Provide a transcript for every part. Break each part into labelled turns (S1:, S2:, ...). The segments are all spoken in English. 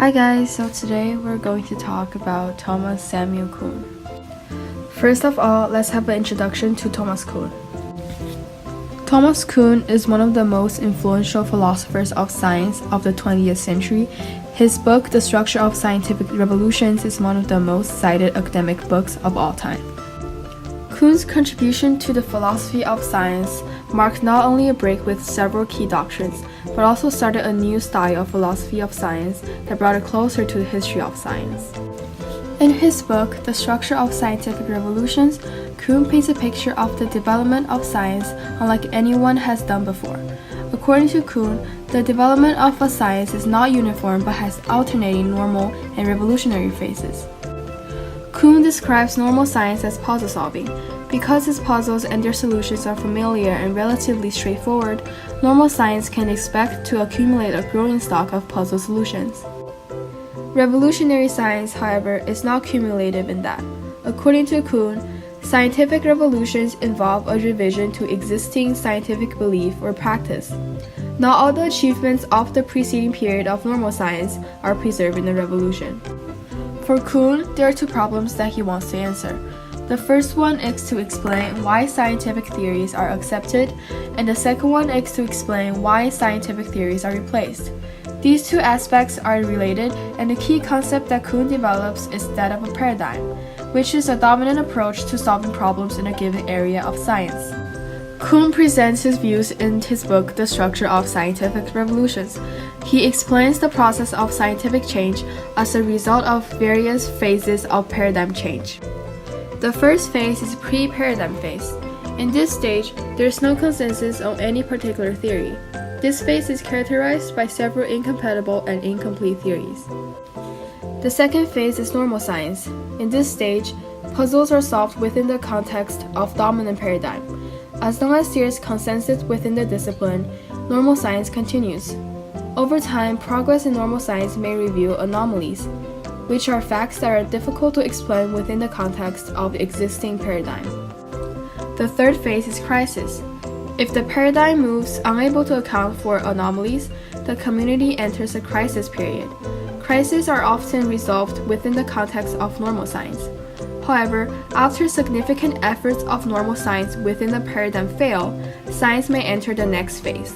S1: Hi guys, so today we're going to talk about Thomas Samuel Kuhn. First of all, let's have an introduction to Thomas Kuhn. Thomas Kuhn is one of the most influential philosophers of science of the 20th century. His book, The Structure of Scientific Revolutions, is one of the most cited academic books of all time. Kuhn's contribution to the philosophy of science marked not only a break with several key doctrines, but also started a new style of philosophy of science that brought it closer to the history of science. In his book, The Structure of Scientific Revolutions, Kuhn paints a picture of the development of science unlike anyone has done before. According to Kuhn, the development of a science is not uniform but has alternating normal and revolutionary phases. Kuhn describes normal science as puzzle solving. Because his puzzles and their solutions are familiar and relatively straightforward, normal science can expect to accumulate a growing stock of puzzle solutions. Revolutionary science, however, is not cumulative in that. According to Kuhn, scientific revolutions involve a revision to existing scientific belief or practice. Not all the achievements of the preceding period of normal science are preserved in the revolution. For Kuhn, there are two problems that he wants to answer. The first one is to explain why scientific theories are accepted, and the second one is to explain why scientific theories are replaced. These two aspects are related, and the key concept that Kuhn develops is that of a paradigm, which is a dominant approach to solving problems in a given area of science. Kuhn presents his views in his book, The Structure of Scientific Revolutions. He explains the process of scientific change as a result of various phases of paradigm change. The first phase is pre-paradigm phase. In this stage, there is no consensus on any particular theory. This phase is characterized by several incompatible and incomplete theories. The second phase is normal science. In this stage, puzzles are solved within the context of dominant paradigm. As long as there is consensus within the discipline, normal science continues. Over time, progress in normal science may reveal anomalies, which are facts that are difficult to explain within the context of the existing paradigm. The third phase is crisis. If the paradigm moves unable to account for anomalies, the community enters a crisis period. Crises are often resolved within the context of normal science. However, after significant efforts of normal science within the paradigm fail, science may enter the next phase.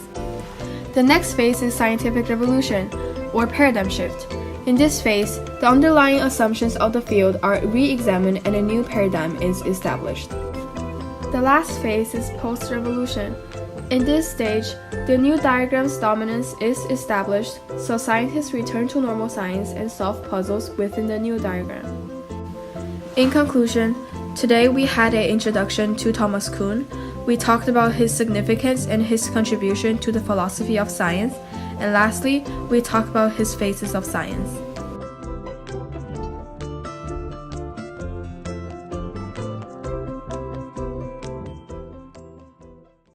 S1: The next phase is scientific revolution, or paradigm shift. In this phase, the underlying assumptions of the field are re-examined and a new paradigm is established. The last phase is post-revolution. In this stage, the new diagram's dominance is established, so scientists return to normal science and solve puzzles within the new diagram. In conclusion, today we had an introduction to Thomas Kuhn. We talked about his significance and his contribution to the philosophy of science. And lastly, we talk about his phases of science.